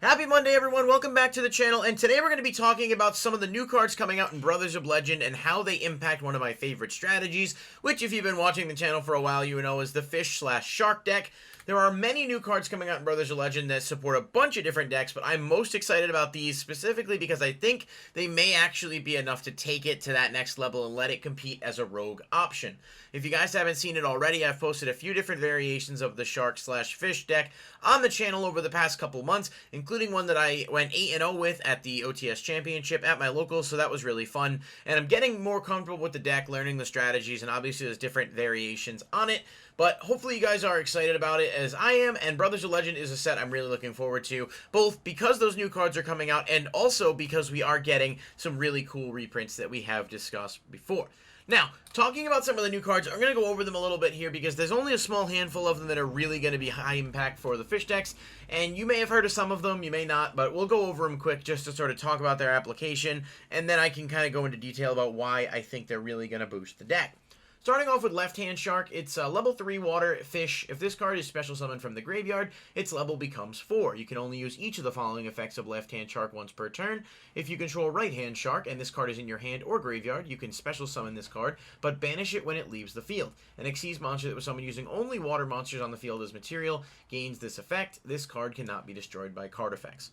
Happy Monday, everyone. Welcome back to the channel, and today we're going to be talking about some of the new cards coming out in Brothers of Legend and how they impact one of my favorite strategies, which, if you've been watching the channel for a while, you know is the Fish/Shark deck. There are many new cards coming out in Brothers of Legend that support a bunch of different decks, but I'm most excited about these specifically because I think they may actually be enough to take it to that next level and let it compete as a rogue option. If you guys haven't seen it already, I've posted a few different variations of the Shark/Fish deck on the channel over the past couple months, including one that I went 8-0 with at the OTS Championship at my local, so that was really fun. And I'm getting more comfortable with the deck, learning the strategies, and obviously there's different variations on it. But hopefully you guys are excited about it as I am, and Brothers of Legend is a set I'm really looking forward to, both because those new cards are coming out and also because we are getting some really cool reprints that we have discussed before. Now, talking about some of the new cards, I'm going to go over them a little bit here because there's only a small handful of them that are really going to be high impact for the fish decks, and you may have heard of some of them, you may not, but we'll go over them quick just to sort of talk about their application, and then I can kind of go into detail about why I think they're really going to boost the deck. Starting off with Left-Hand Shark, it's a level 3 water fish. If this card is special summoned from the graveyard, its level becomes 4. You can only use each of the following effects of Left-Hand Shark once per turn. If you control Right-Hand Shark, and this card is in your hand or graveyard, you can special summon this card, but banish it when it leaves the field. An Xyz monster that was summoned using only water monsters on the field as material gains this effect. This card cannot be destroyed by card effects.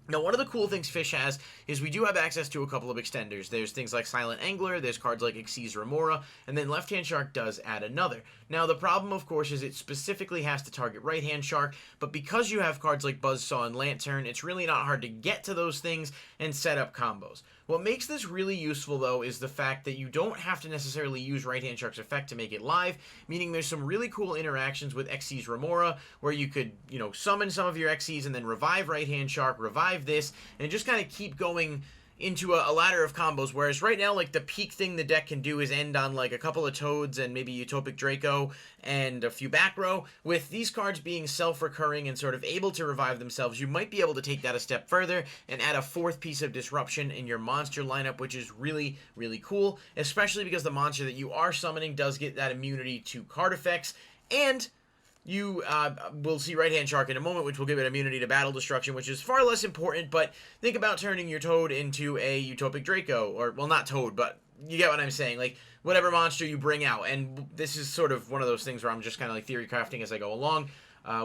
Now, one of the cool things Fish has is we do have access to a couple of extenders. There's things like Silent Angler, there's cards like Xyz REMORA, and then Left-Hand Shark does add another. Now, the problem, of course, is it specifically has to target Right-Hand Shark, but because you have cards like Buzzsaw and Lantern, it's really not hard to get to those things and set up combos. What makes this really useful, though, is the fact that you don't have to necessarily use Right-Hand Shark's effect to make it live, meaning there's some really cool interactions with Xyz REMORA, where you could, summon some of your Xyz and then revive Right-Hand Shark, revive this, and just kind of keep going into a ladder of combos, whereas right now, like, the peak thing the deck can do is end on, like, a couple of Toads and maybe Utopic Draco and a few back row. With these cards being self-recurring and sort of able to revive themselves, you might be able to take that a step further and add a fourth piece of disruption in your monster lineup, which is really, really cool, especially because the monster that you are summoning does get that immunity to card effects, and you will see Right-Hand Shark in a moment, which will give it immunity to battle destruction, which is far less important, but think about turning your Toad into a Utopic Draco, or, well, not Toad, but you get what I'm saying, like, whatever monster you bring out, and this is sort of one of those things where I'm just kind of, like, theory crafting as I go along,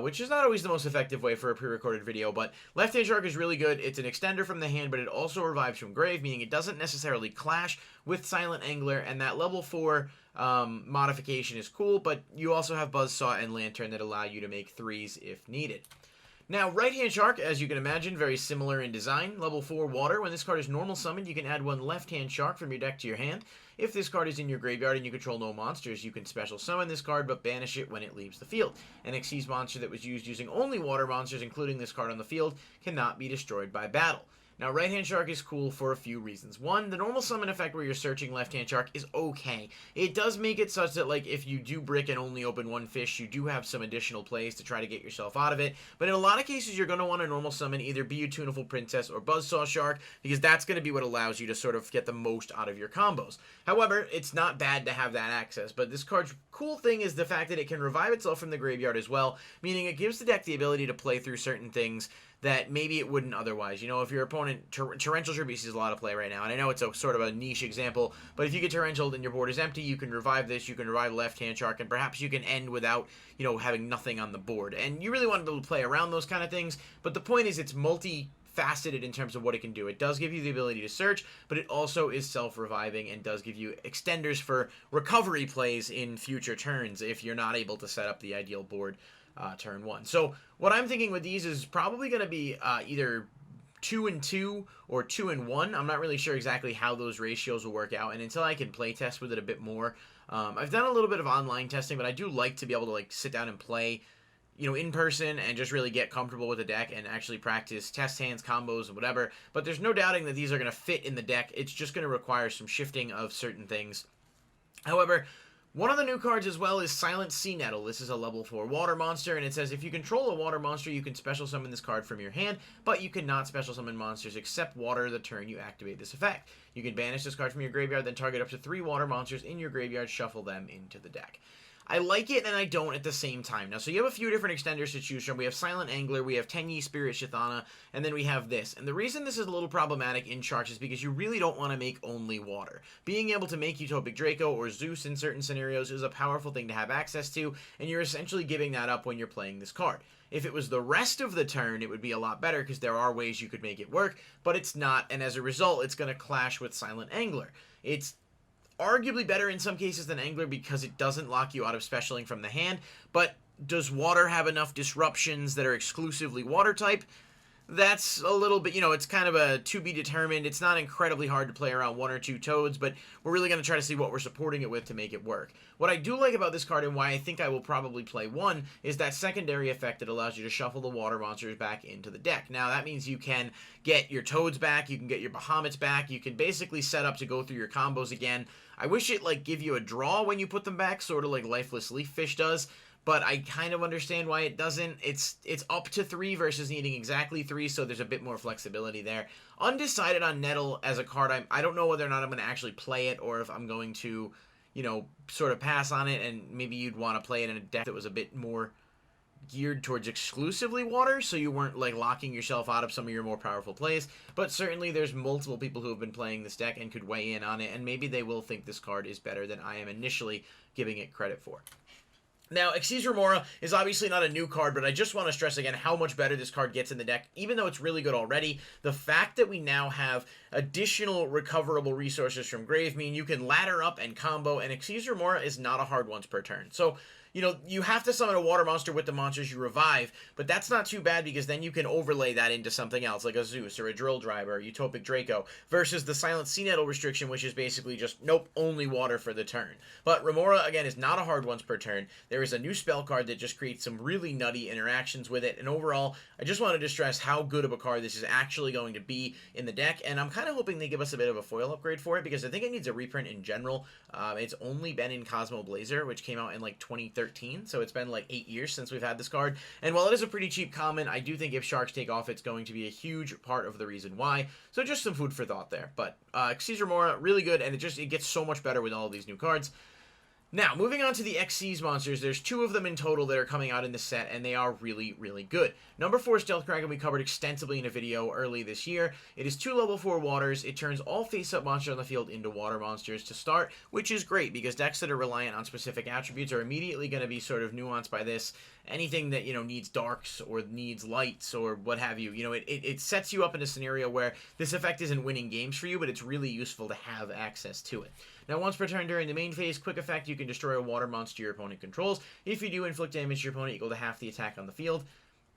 which is not always the most effective way for a pre-recorded video, but Left-Hand Shark is really good. It's an extender from the hand, but it also revives from grave, meaning it doesn't necessarily clash with Silent Angler, and that level 4 modification is cool, but you also have Buzzsaw and Lantern that allow you to make 3s if needed. Now, Right-Hand Shark, as you can imagine, very similar in design. Level 4 water. When this card is normal summoned, you can add one Left-Hand Shark from your deck to your hand. If this card is in your graveyard and you control no monsters, you can special summon this card, but banish it when it leaves the field. An Xyz monster that was used using only water monsters, including this card on the field, cannot be destroyed by battle. Now, Right-Hand Shark is cool for a few reasons. One, the normal summon effect where you're searching Left-Hand Shark is okay. It does make it such that, like, if you do brick and only open one fish, you do have some additional plays to try to get yourself out of it. But in a lot of cases, you're going to want to normal summon either Be You Tuneful Princess or Buzzsaw Shark, because that's going to be what allows you to sort of get the most out of your combos. However, it's not bad to have that access, but this card's cool thing is the fact that it can revive itself from the graveyard as well, meaning it gives the deck the ability to play through certain things that maybe it wouldn't otherwise. You know, if your opponent, Torrential Tribute sees a lot of play right now, and I know it's a sort of a niche example, but if you get Torrential and your board is empty, you can revive this, you can revive Left-Hand Shark, and perhaps you can end without, having nothing on the board. And you really want to be able to play around those kind of things, but the point is it's multi-faceted in terms of what it can do. It does give you the ability to search, but it also is self-reviving and does give you extenders for recovery plays in future turns if you're not able to set up the ideal board turn 1. So what I'm thinking with these is probably going to be either 2 and 2 or 2 and 1. I'm not really sure exactly how those ratios will work out, and until I can play test with it a bit more, I've done a little bit of online testing, but I do like to be able to, like, sit down and play, in person and just really get comfortable with the deck and actually practice test hands, combos, and whatever. But there's no doubting that these are going to fit in the deck. It's just going to require some shifting of certain things. However, one of the new cards as well is Silent Sea Nettle. This is a level 4 water monster, and it says if you control a water monster, you can special summon this card from your hand, but you cannot special summon monsters except water the turn you activate this effect. You can banish this card from your graveyard, then target up to 3 water monsters in your graveyard, shuffle them into the deck. I like it and I don't at the same time. Now, so you have a few different extenders to choose from. We have Silent Angler, we have Tenyi Spirit Shithana, and then we have this. And the reason this is a little problematic in Sharks is because you really don't want to make only water. Being able to make Utopic Draco or Zeus in certain scenarios is a powerful thing to have access to, and you're essentially giving that up when you're playing this card. If it was the rest of the turn, it would be a lot better because there are ways you could make it work, but it's not, and as a result, it's going to clash with Silent Angler. It's arguably better in some cases than Angler because it doesn't lock you out of specialing from the hand, but does Water have enough disruptions that are exclusively Water type? That's a little bit, you know, it's kind of a to be determined. It's not incredibly hard to play around 1 or 2 Toads, but we're really going to try to see what we're supporting it with to make it work. What I do like about this card and why I think I will probably play 1 is that secondary effect that allows you to shuffle the water monsters back into the deck. Now, that means you can get your Toads back, you can get your Bahamut's back, you can basically set up to go through your combos again. I wish it, like, give you a draw when you put them back, sort of like Lifeless Leaf Fish does. But I kind of understand why it doesn't. It's up to 3 versus needing exactly 3, so there's a bit more flexibility there. Undecided on Nettle as a card. I don't know whether or not I'm going to actually play it or if I'm going to, you know, sort of pass on it, and maybe you'd want to play it in a deck that was a bit more geared towards exclusively water, so you weren't, like, locking yourself out of some of your more powerful plays. But certainly there's multiple people who have been playing this deck and could weigh in on it, and maybe they will think this card is better than I am initially giving it credit for. Now, Xyz Remora is obviously not a new card, but I just want to stress again how much better this card gets in the deck. Even though it's really good already, the fact that we now have additional recoverable resources from Grave mean you can ladder up and combo, and Xyz Remora is not a hard once per turn. So, you know, you have to summon a water monster with the monsters you revive, but that's not too bad because then you can overlay that into something else, like a Zeus or a Drill Driver or Utopic Draco, versus the Silent Sea Nettle restriction, which is basically just, nope, only water for the turn. But Remora, again, is not a hard once per turn. There is a new spell card that just creates some really nutty interactions with it, and overall, I just wanted to stress how good of a card this is actually going to be in the deck, and I'm kind of hoping they give us a bit of a foil upgrade for it, because I think it needs a reprint in general. It's only been in Cosmo Blazer, which came out in, like, 2013, so it's been, like, 8 years since we've had this card, and while it is a pretty cheap common, I do think if Sharks take off, it's going to be a huge part of the reason why, so just some food for thought there. But Xyz Remora, really good, and it gets so much better with all of these new cards. Now, moving on to the Xyz monsters, there's 2 of them in total that are coming out in this set, and they are really, really good. Number 4, Stealth KRAGEN, we covered extensively in a video early this year. It is 2 level 4 waters. It turns all face-up monsters on the field into water monsters to start, which is great, because decks that are reliant on specific attributes are immediately going to be sort of nuanced by this. Anything that, you know, needs darks or needs lights or what have you, you know, it sets you up in a scenario where this effect isn't winning games for you, but it's really useful to have access to it. Now, once per turn during the main phase, quick effect, you can destroy a water monster your opponent controls. If you do, inflict damage to your opponent equal to half the attack on the field.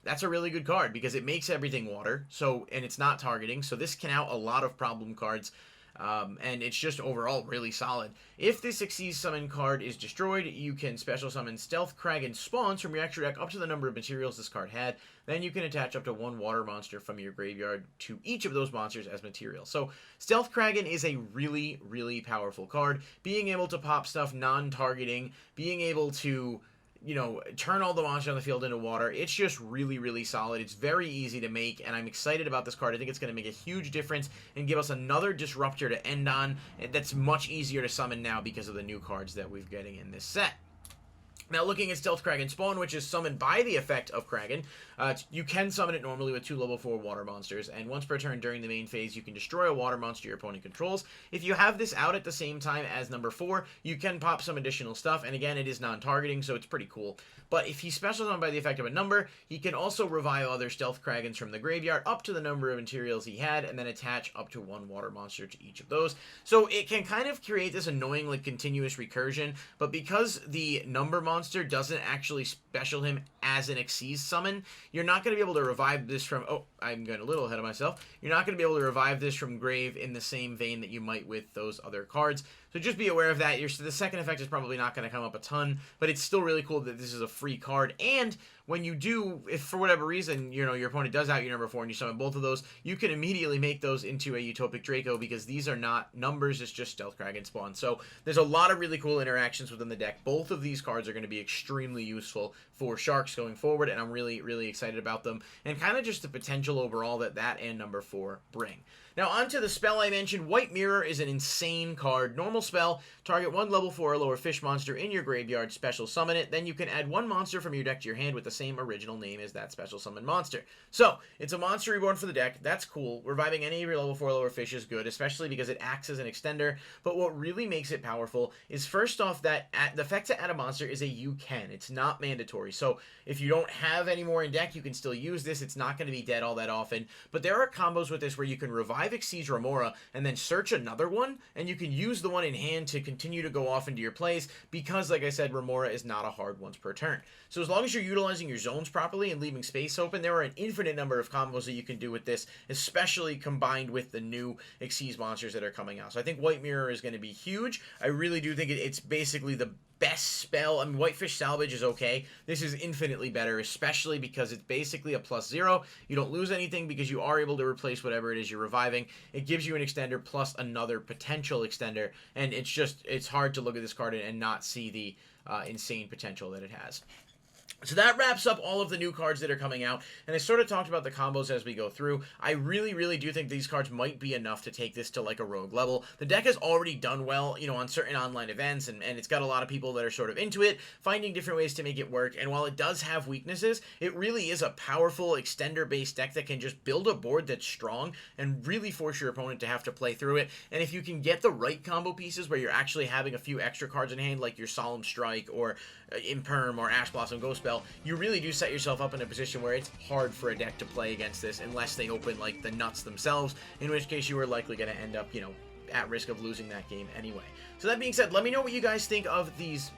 That's a really good card because it makes everything water, and it's not targeting, so this can out a lot of problem cards. And it's just overall really solid. If this Xyz summon card is destroyed, you can special summon Stealth KRAGEN spawns from your extra deck up to the number of materials this card had. Then you can attach up to 1 water monster from your graveyard to each of those monsters as material. So Stealth KRAGEN is a really, really powerful card. Being able to pop stuff non-targeting, being able to, you know, turn all the monsters on the field into water. It's just really, really solid. It's very easy to make, and I'm excited about this card. I think it's going to make a huge difference and give us another disruptor to end on. That's much easier to summon now because of the new cards that we're getting in this set. Now, looking at Stealth KRAGEN Spawn, which is summoned by the effect of KRAGEN, you can summon it normally with 2 level 4 water monsters, and once per turn during the main phase, you can destroy a water monster your opponent controls. If you have this out at the same time as number 4, you can pop some additional stuff, and again, it is non-targeting, so it's pretty cool. But if he's special summoned by the effect of a number, he can also revive other Stealth KRAGENs from the graveyard up to the number of materials he had, and then attach up to 1 water monster to each of those. So it can kind of create this annoying, like, continuous recursion, but because the number monster doesn't actually special him as an Xyz summon, you're not going to be able to revive this from, oh, I'm going a little ahead of myself, you're not going to be able to revive this from grave in the same vein that you might with those other cards. So just be aware of that. The second effect is probably not going to come up a ton, but it's still really cool that this is a free card. And when you do, if for whatever reason, you know, your opponent does out your number 4 and you summon both of those, you can immediately make those into a Utopic Draco because these are not numbers, it's just Stealth KRAGEN Spawn. So there's a lot of really cool interactions within the deck. Both of these cards are going to be extremely useful for Sharks going forward, and I'm really, really excited about them, and kind of just the potential overall that and number 4 bring. Now, onto the spell I mentioned. White Mirror is an insane card. Normal spell, target one level 4 or lower fish monster in your graveyard, special summon it, then you can add one monster from your deck to your hand with the same original name as that special summon monster. So, it's a monster reborn for the deck, that's cool. Reviving any of your level 4 or lower fish is good, especially because it acts as an extender, but what really makes it powerful is first off that the effect to add a monster is a you can. It's not mandatory, so if you don't have any more in deck, you can still use this. It's not going to be dead all that often, but there are combos with this where you can revive Xyz Remora and then search another one, and you can use the one in hand to continue to go off into your plays because, like I said, Remora is not a hard once per turn. So as long as you're utilizing your zones properly and leaving space open, there are an infinite number of combos that you can do with this, especially combined with the new Xyz monsters that are coming out. So I think White Mirror is going to be huge. I really do think it's basically the best spell. I mean, Whitefish Salvage is okay. This is infinitely better, especially because it's basically a +0. You don't lose anything because you are able to replace whatever it is you're reviving. It gives you an extender plus another potential extender, and it's hard to look at this card and not see the insane potential that it has. So that wraps up all of the new cards that are coming out, and I sort of talked about the combos as we go through. I really, really do think these cards might be enough to take this to like a rogue level. The deck has already done well, you know, on certain online events, and it's got a lot of people that are sort of into it, finding different ways to make it work, and while it does have weaknesses, it really is a powerful extender-based deck that can just build a board that's strong and really force your opponent to have to play through it, and if you can get the right combo pieces where you're actually having a few extra cards in hand, like your Solemn Strike, or Imperm, or Ash Blossom Ghost Spell, you really do set yourself up in a position where it's hard for a deck to play against this unless they open like the nuts themselves, in which case you are likely going to end up, you know, at risk of losing that game anyway. So that being said, let me know what you guys think of these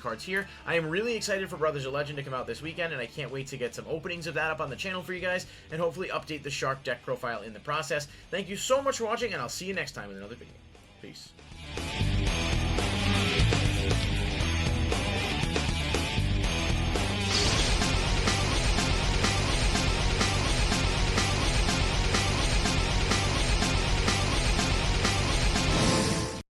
cards here. I am really excited for Brothers of Legend to come out this weekend, and I can't wait to get some openings of that up on the channel for you guys, and hopefully update the Shark deck profile in the process. Thank you so much for watching, and I'll see you next time in another video. Peace.